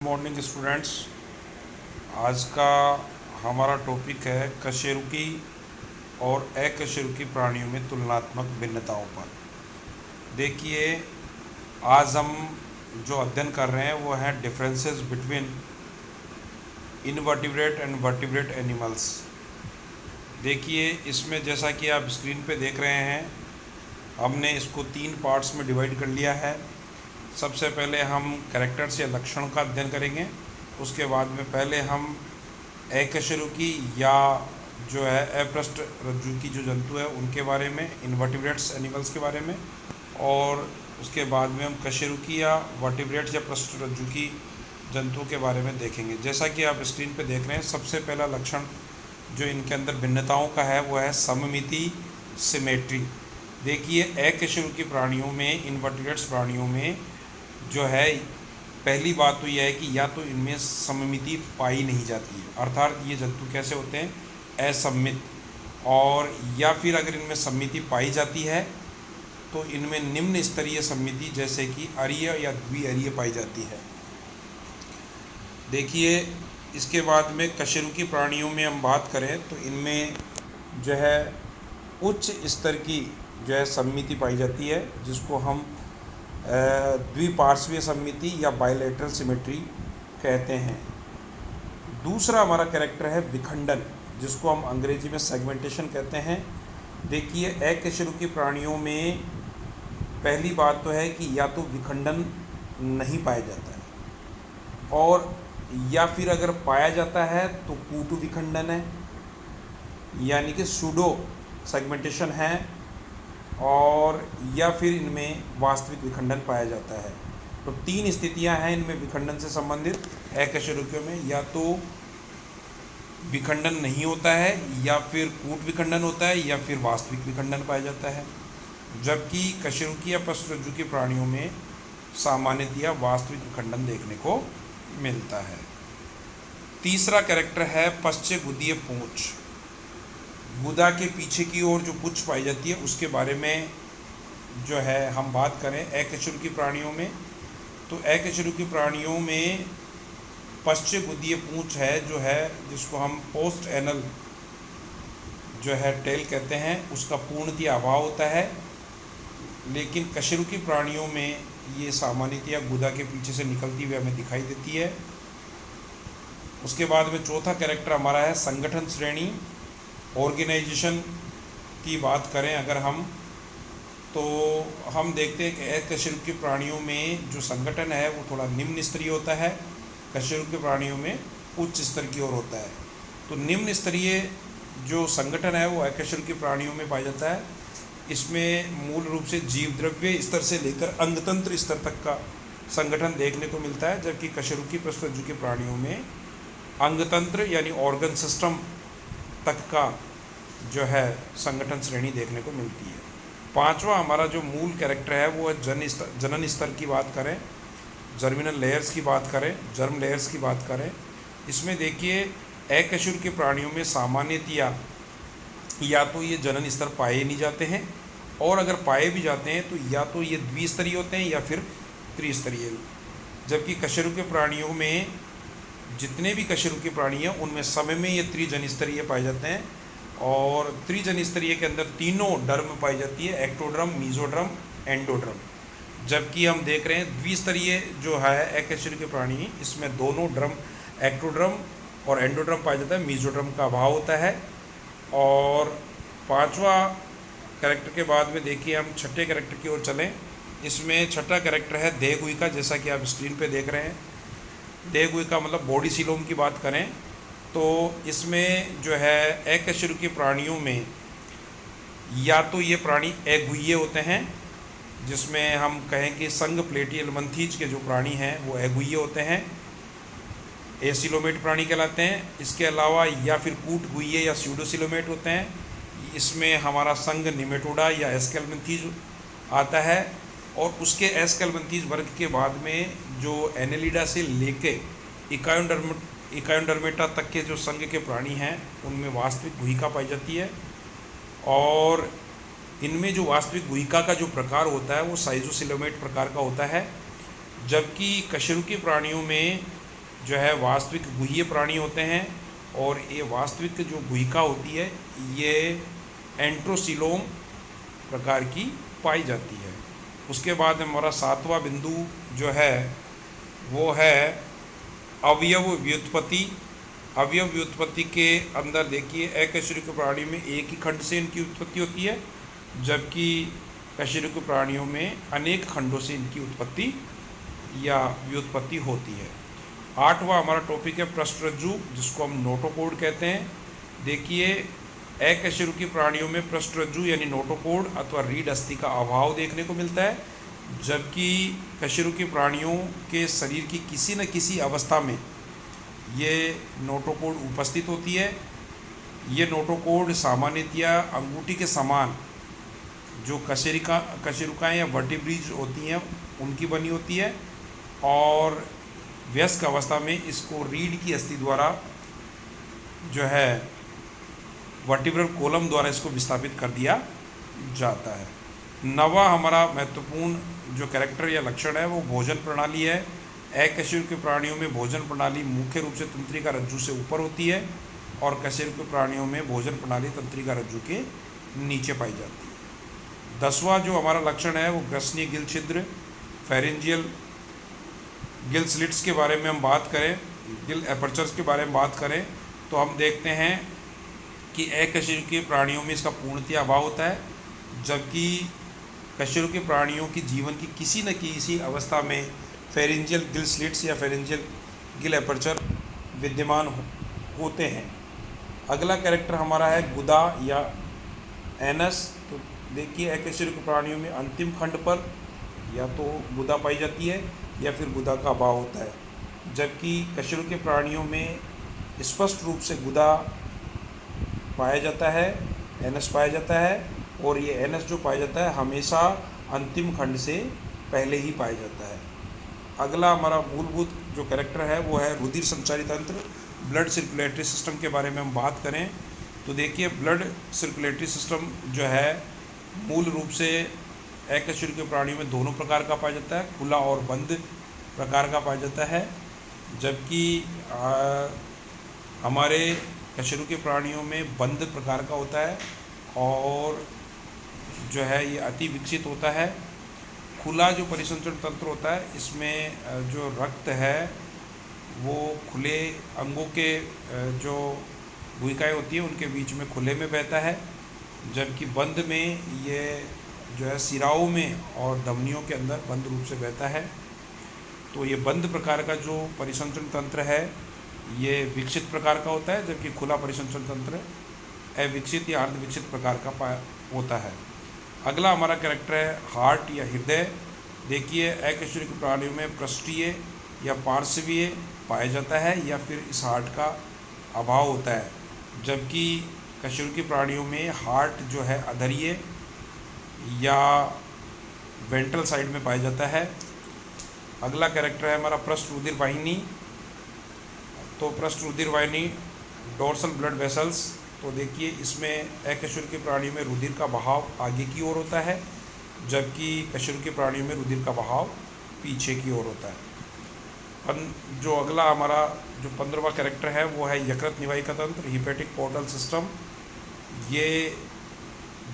Morning students. आज का हमारा टॉपिक है कशेरुकी और अकशेरुकी प्राणियों में तुलनात्मक भिन्नताओं पर। देखिए, आज हम जो अध्ययन कर रहे हैं वो है differences between invertebrate and vertebrate animals. देखिए, इसमें जैसा कि आप स्क्रीन पे देख रहे हैं, हमने इसको 3 पार्ट्स में डिवाइड कर लिया है। सबसे पहले हम कैरेक्टर्स या लक्षण का अध्ययन करेंगे। उसके बाद में पहले हम अकशेरुकी या जो है अपृष्ठ रज्जुकी जो जंतु है उनके बारे में, इनवर्टिब्रेट्स एनिमल्स के बारे में, और उसके बाद में हम कशेरुकी या वर्टिब्रेट्स या पृष्ठ रज्जुकी जंतुओं के बारे में देखेंगे। जैसा कि आप स्क्रीन पे देख रहे हैं, सबसे पहला लक्षण जो इनके अंदर भिन्नताओं का है वो है सममिति, सिमेट्री। देखिए, अकशेरुकी प्राणियों में, इनवर्टिब्रेट्स प्राणियों में जो है, पहली बात तो यह है कि या तो इनमें सममिति पाई नहीं जाती है, अर्थात ये जंतु कैसे होते हैं, असममित। और या फिर अगर इनमें सममिति पाई जाती है तो इनमें निम्न स्तरीय सममिति जैसे कि अरीय या द्विअरीय पाई जाती है। देखिए, इसके बाद में कशेरुकी प्राणियों में हम बात करें तो इनमें जो है उच्च स्तर की जो है सममिति पाई जाती है, जिसको हम द्विपार्श्वीय सममिति या बायलैटरल सिमेट्री कहते हैं। दूसरा हमारा कैरेक्टर है विखंडन, जिसको हम अंग्रेजी में सेगमेंटेशन कहते हैं। देखिए, अकशेरुकी प्राणियों में पहली बात तो है कि या तो विखंडन नहीं पाया जाता है, और या फिर अगर पाया जाता है तो कूटु विखंडन है, यानी कि सूडो सेगमेंटेशन है, और या फिर इनमें वास्तविक विखंडन पाया जाता है। तो 3 स्थितियां हैं इनमें विखंडन से संबंधित अकशेरुकियों में, या तो विखंडन नहीं होता है, या फिर कूट विखंडन होता है, या फिर वास्तविक विखंडन पाया जाता है। जबकि कशेरुकी या पशुरज्जुकी प्राणियों में सामान्यतया वास्तविक विखंडन देखने को मिलता है। तीसरा कैरेक्टर है पश्चगुदीय पूंछ। गुदा के पीछे की ओर जो पूंछ पाई जाती है उसके बारे में जो है हम बात करें अकशेरुकी प्राणियों में, तो अकशेरुकी प्राणियों में पश्चगुदीय पूंछ है जो है, जिसको हम पोस्ट एनल जो है टेल कहते हैं, उसका पूर्णतया अभाव होता है। लेकिन कशेरुकी प्राणियों में ये सामान्यतया गुदा के पीछे से निकलती हुई हमें दिखाई देती है। उसके बाद में चौथा कैरेक्टर हमारा है संगठन श्रेणी। ऑर्गेनाइजेशन की बात करें अगर हम, तो हम देखते हैं कि अकशेरुकी प्राणियों में जो संगठन है वो थोड़ा निम्न स्तरीय होता है, कशेरुकी प्राणियों में उच्च स्तर की ओर होता है। तो निम्न स्तरीय जो संगठन है वो अकशेरुकी प्राणियों में पाया जाता है। इसमें मूल रूप से जीव द्रव्य स्तर से लेकर अंगतंत्र स्तर तक का संगठन देखने को मिलता है, जबकि कशेरुकी पशुरज्जुकी प्राणियों में अंगतंत्र यानी ऑर्गन सिस्टम तक का जो है संगठन श्रेणी देखने को मिलती है। पांचवा हमारा जो मूल कैरेक्टर है वो है जनन स्तर की बात करें, जर्मिनल लेयर्स की बात करें, जर्म लेयर्स की बात करें। इसमें देखिए, अकशेरुकी प्राणियों में सामान्यतया या तो ये जनन स्तर पाए नहीं जाते हैं, और अगर पाए भी जाते हैं तो या तो ये द्विस्तरीय होते हैं या फिर त्रिस्तरीय। जबकि कशेरुकी प्राणियों में जितने भी कशेरुकी प्राणी हैं उनमें समय में ये त्रिजन स्तरीय पाए जाते हैं, और त्रिजन स्तरीय के अंदर तीनों डर्म पाई जाती है, एक्टोड्रम, मीजोड्रम, एंडोड्रम। जबकि हम देख रहे हैं द्विस्तरीय जो है अकशेरुकी प्राणी, इसमें दोनों ड्रम, एक्टोड्रम और एंडोड्रम पाया जाता है, मीजोड्रम का अभाव होता है। और पांचवा कैरेक्टर के बाद में देखिए हम छठे कैरेक्टर की ओर चलें। इसमें छठा कैरेक्टर है देहगुहिका, जैसा कि आप स्क्रीन पे देख रहे हैं। देहगुहिका मतलब बॉडी सीलोम की बात करें तो इसमें जो है अकशेरुकी प्राणियों में या तो ये प्राणी अगुह्य होते हैं, जिसमें हम कहें कि संघ प्लेटियल मंथीज के जो प्राणी हैं वो अगुह्य होते हैं, एसिलोमेट प्राणी कहलाते हैं। इसके अलावा या फिर कूट गुह्य या स्यूडोसिलोमेट होते हैं, इसमें हमारा संघ निमेटोडा या एस्केलमेंथीज आता है। और उसके एस्केलमेंथीज वर्ग के बाद में जो एनेलिडा से लेके इकायोडर्मेटा तक के जो संघ के प्राणी हैं उनमें वास्तविक गुहिका पाई जाती है, और इनमें जो वास्तविक गुहिका का जो प्रकार होता है वो साइजोसिलोमेट प्रकार का होता है। जबकि कशेरुकी प्राणियों में जो है वास्तविक गुह्य प्राणी होते हैं, और ये वास्तविक जो गुहिका होती है ये एंट्रोसिलोम प्रकार की पाई जाती है। उसके बाद हमारा 7वां बिंदु जो है वो है अवयव व्युत्पत्ति। अवयव व्युत्पत्ति के अंदर देखिए अकशेरुकी प्राणी में एक ही खंड से इनकी उत्पत्ति होती है, जबकि कशेरुकी प्राणियों में अनेक खंडों से इनकी उत्पत्ति या व्युत्पत्ति होती है। 8वां हमारा टॉपिक है पृष्ठरज्जु, जिसको हम नोटोकोड कहते हैं। देखिए अकशेरुकी प्राणियों में पृष्ठरज्जु यानी नोटोकोड अथवा रीढ़ अस्थि का अभाव देखने को मिलता है, जबकि कशेरुकी प्राणियों के शरीर की किसी न किसी अवस्था में ये नोटोकोड उपस्थित होती है। ये नोटोकोड सामान्यतया अंगूठी के समान जो कशेरुकाएँ या वर्टिब्रीज होती हैं उनकी बनी होती है, और वयस्क अवस्था में इसको रीढ़ की अस्थि द्वारा जो है वर्टिब्रल कोलम द्वारा इसको विस्थापित कर दिया जाता है। 9वां हमारा महत्वपूर्ण जो कैरेक्टर या लक्षण है वो भोजन प्रणाली है। अकशेरुकी प्राणियों में भोजन प्रणाली मुख्य रूप से तंत्रिका रज्जु से ऊपर होती है, और कशेरुकी प्राणियों में भोजन प्रणाली तंत्रिका रज्जु के नीचे पाई जाती है। 10वां जो हमारा लक्षण है वो ग्रसनीय गिल छिद्र, फेरेंजियल गिल स्लिट्स के बारे में हम बात करें, गिल एपर्चर्स के बारे में बात करें, तो हम देखते हैं कि अकशेरुकी प्राणियों में इसका पूर्णतया अभाव होता है, जबकि कशेरुकी प्राणियों की जीवन की किसी न किसी अवस्था में फेरेंजियल गिल स्लिट्स या फेरेंजियल गिल एपर्चर विद्यमान होते हैं। अगला कैरेक्टर हमारा है गुदा या एनस। तो देखिए अकशेरुकी प्राणियों में अंतिम खंड पर या तो गुदा पाई जाती है या फिर गुदा का अभाव होता है, जबकि कशेरुकी प्राणियों में स्पष्ट रूप से गुदा पाया जाता है, एनस पाया जाता है, और ये एनस जो पाया जाता है हमेशा अंतिम खंड से पहले ही पाया जाता है। अगला हमारा मूलभूत जो कैरेक्टर है वो है रुधिर संचारी तंत्र, ब्लड सर्कुलेटरी सिस्टम के बारे में हम बात करें तो देखिए ब्लड सर्कुलेटरी सिस्टम जो है मूल रूप से अकशेरुकी प्राणियों में दोनों प्रकार का पाया जाता है, खुला और बंद प्रकार का पाया जाता है, जबकि हमारे कशेरुकी प्राणियों में बंद प्रकार का होता है और जो है ये अति विकसित होता है। खुला जो परिसंचरण तंत्र होता है इसमें जो रक्त है वो खुले अंगों के जो भूमिकाएँ होती है उनके बीच में खुले में बहता है, जबकि बंद में ये जो है सिराओं में और धमनियों के अंदर बंद रूप से बहता है। तो ये बंद प्रकार का जो परिसंचरण तंत्र है ये विकसित प्रकार का होता है, जबकि खुला परिसंचरण तंत्र अविकसित या अर्ध विकसित प्रकार का होता है। अगला हमारा कैरेक्टर है हार्ट या हृदय। देखिए अकशेरुकी प्राणियों में पृष्ठीय या पार्श्वीय पाया जाता है या फिर इस हार्ट का अभाव होता है, जबकि कशेरुकी प्राणियों में हार्ट जो है अधरीय या वेंट्रल साइड में पाया जाता है। अगला कैरेक्टर है हमारा पृष्ठ रुधिर वाहिनी। तो पृष्ठ रुधिर वाहिनी डोर्सल ब्लड वेसल्स। तो देखिए इसमें अकशेरुकी प्राणियों में रुधिर का बहाव आगे की ओर होता है, जबकि कशेरुकी प्राणियों में रुधिर का बहाव पीछे की ओर होता है। जो अगला हमारा जो 15वां कैरेक्टर है वो है यकृत निवाहिका तंत्र, हिपेटिक पोर्टल सिस्टम। ये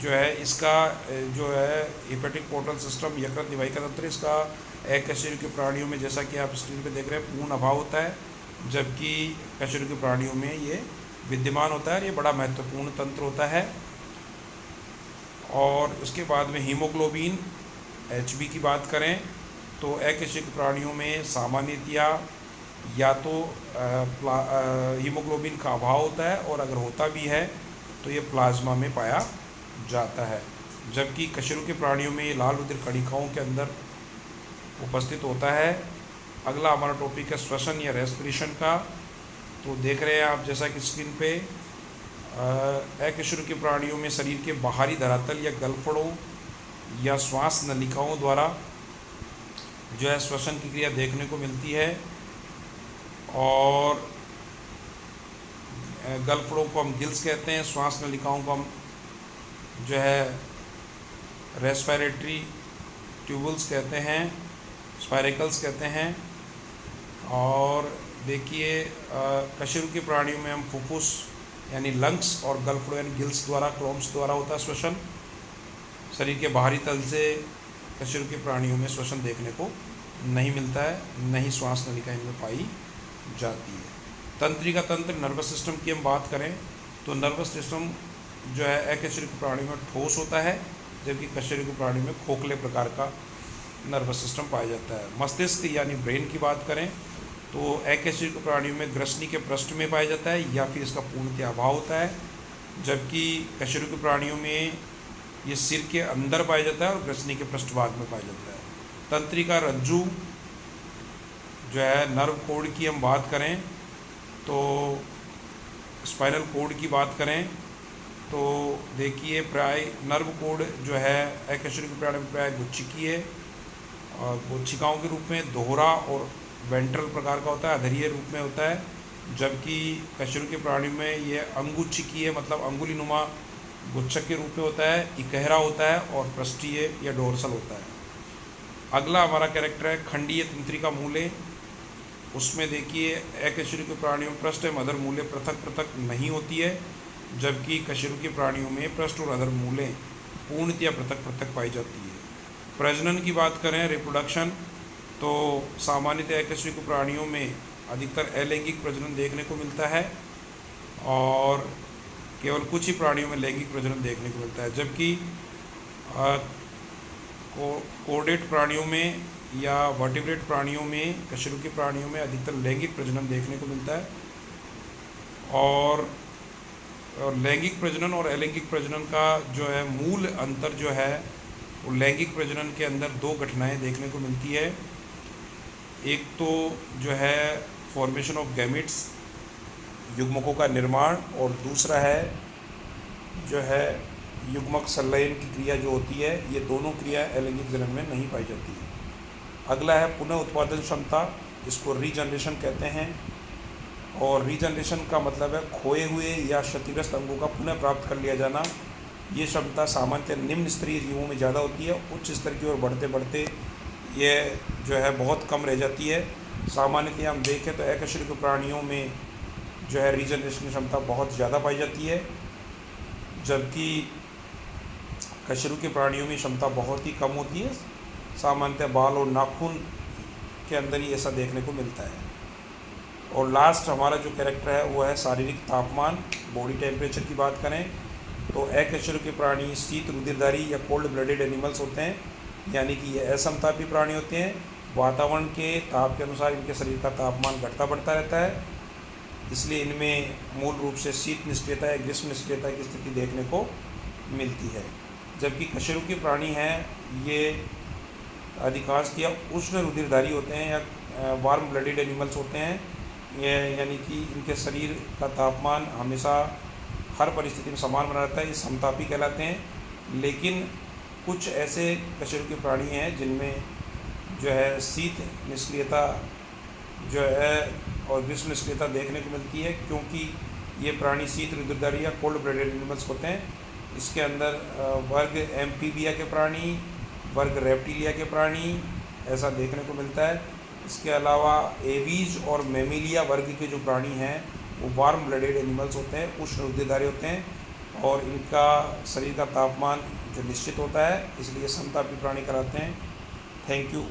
जो है इसका जो है हिपेटिक पोर्टल सिस्टम यकृत निवाहिका तंत्र, इसका अकशेरुकी प्राणियों में जैसा कि आप स्क्रीन पे देख रहे हैं पूर्ण अभाव होता है, जबकि कशेरुकी प्राणियों में ये विद्यमान होता है। ये बड़ा महत्वपूर्ण तंत्र होता है। और उसके बाद में हीमोग्लोबिन HB की बात करें तो अकशेरुकी प्राणियों में सामान्यतया या तो हीमोग्लोबिन का अभाव होता है और अगर होता भी है तो ये प्लाज्मा में पाया जाता है, जबकि कशेरुकी प्राणियों में ये लाल रुधिर कणिकाओं के अंदर उपस्थित होता है। अगला हमारा टॉपिक है श्वसन या रेस्पिरेशन का। तो देख रहे हैं आप जैसा कि स्क्रीन पे अकशेरुकी प्राणियों में शरीर के बाहरी धरातल या गलफड़ों या श्वास नलिकाओं द्वारा जो है श्वसन की क्रिया देखने को मिलती है, और गलफड़ों को हम गिल्स कहते हैं, श्वास नलिकाओं को हम जो है रेस्पिरेटरी ट्यूबल्स कहते हैं, स्पायरेकल्स कहते हैं, और देखिए कशेरुकी प्राणियों में हम फुफ्फुस यानी लंग्स और गलफ्लो यानी गिल्स द्वारा क्लोम्स द्वारा होता है श्वसन। शरीर के बाहरी तल से कशेरुकी प्राणियों में श्वसन देखने को नहीं मिलता है, नहीं श्वास नलिका इनमें पाई जाती है। तंत्रिका तंत्र नर्वस सिस्टम की हम बात करें तो नर्वस सिस्टम जो है अकशेरुकी प्राणी में ठोस होता है, जबकि कशेरुकी प्राणी में खोखले प्रकार का नर्वस सिस्टम पाया जाता है। मस्तिष्क यानी ब्रेन की बात करें तो अकशेरुकी प्राणियों में ग्रसनी के पृष्ठ में पाया जाता है या फिर इसका पूर्णतः अभाव होता है, जबकि कशेरुकी प्राणियों में ये सिर के अंदर पाया जाता है और ग्रसनी के पृष्ठभाग में पाया जाता है। तंत्रिका रज्जु जो है नर्व कोड की हम बात करें तो स्पाइनल कोड की बात करें तो देखिए प्राय नर्व कोड जो है अकशेरुकी प्राणी में प्राय गुच्छिकी है और गुच्छिकाओं के रूप में दोहरा और वेंट्रल प्रकार का होता है, अधरीय रूप में होता है, जबकि कशेरुकी प्राणी में ये अंगुच्छिकी है, मतलब अंगुली नुमा गुच्छक के रूप में होता है, इकहरा होता है और पृष्ठीय या डोर्सल होता है। अगला हमारा कैरेक्टर है खंडीय तंत्रिका मूले। उसमें देखिए अकशेरुकी प्राणियों में पृष्ठ एवं अधर मूले पृथक पृथक नहीं होती है, जबकि कशेरुकी प्राणियों में पृष्ठ और अधर मूले पूर्णतया पृथक पृथक पाई जाती है। प्रजनन की बात करें रिप्रोडक्शन तो सामान्यतः अकशेरुकी प्राणियों में अधिकतर अलैंगिक प्रजनन देखने को मिलता है और केवल कुछ ही प्राणियों में लैंगिक प्रजनन देखने को मिलता है, जबकि कोर्डेट प्राणियों में या वर्टिब्रेट प्राणियों में कशेरुकी प्राणियों में अधिकतर लैंगिक प्रजनन देखने को मिलता है। और लैंगिक प्रजनन और अलैंगिक प्रजनन का जो है मूल अंतर जो है वो लैंगिक प्रजनन के अंदर दो घटनाएं देखने को मिलती है। एक तो जो है फॉर्मेशन ऑफ गैमेट्स युग्मकों का निर्माण और दूसरा है जो है युग्मक संलयन की क्रिया जो होती है, ये दोनों क्रिया अलैंगिक जनन में नहीं पाई जाती है। अगला है पुनः उत्पादन क्षमता, इसको रीजनरेशन कहते हैं और रीजनरेशन का मतलब है खोए हुए या क्षतिग्रस्त अंगों का पुनः प्राप्त कर लिया जाना। ये क्षमता सामान्यतः निम्न स्तरीय जीवों में ज़्यादा होती है, उच्च स्तर की ओर बढ़ते बढ़ते ये जो है बहुत कम रह जाती है। सामान्यतः हम देखें तो अकशेरुकी प्राणियों में जो है रीजनरेशन की क्षमता बहुत ज़्यादा पाई जाती है, जबकि कशेरुकी प्राणियों में क्षमता बहुत ही कम होती है। सामान्यतः बाल और नाखून के अंदर ही ऐसा देखने को मिलता है। और लास्ट हमारा जो कैरेक्टर है वो है शारीरिक तापमान, बॉडी टेम्परेचर की बात करें तो अकशेरुकी प्राणी शीत रुधिरधारी या कोल्ड ब्लडेड एनिमल्स होते हैं, यानी कि ये असमतापी प्राणी होते हैं। वातावरण के ताप के अनुसार इनके शरीर का तापमान घटता बढ़ता रहता है, इसलिए इनमें मूल रूप से शीत निष्क्रियता या ग्रीष्म निष्क्रियता की स्थिति देखने को मिलती है। जबकि कशेरुकी प्राणी हैं ये अधिकांशतः उष्ण रुधिरधारी होते हैं या वार्म ब्लडेड एनिमल्स होते हैं, ये यानी कि इनके शरीर का तापमान हमेशा हर परिस्थिति में समान बना रहता है, ये समतापी कहलाते हैं। लेकिन कुछ ऐसे कशेरुकी प्राणी हैं जिनमें जो है शीत निष्क्रियता जो है और ग्रीष्म निष्क्रियता देखने को मिलती है, क्योंकि ये प्राणी शीत रुधिरधारी या कोल्ड ब्लडेड एनिमल्स होते हैं। इसके अंदर वर्ग एम्फीबिया के प्राणी, वर्ग रेप्टिलिया के प्राणी ऐसा देखने को मिलता है। इसके अलावा एवीज और मेमिलिया वर्ग के जो प्राणी हैं वो वार्म ब्लडेड एनिमल्स होते हैं, उष्ण रुधिरधारी होते हैं और इनका शरीर का तापमान जो निश्चित होता है, इसलिए समतापी प्राणी कहलाते हैं। Thank you.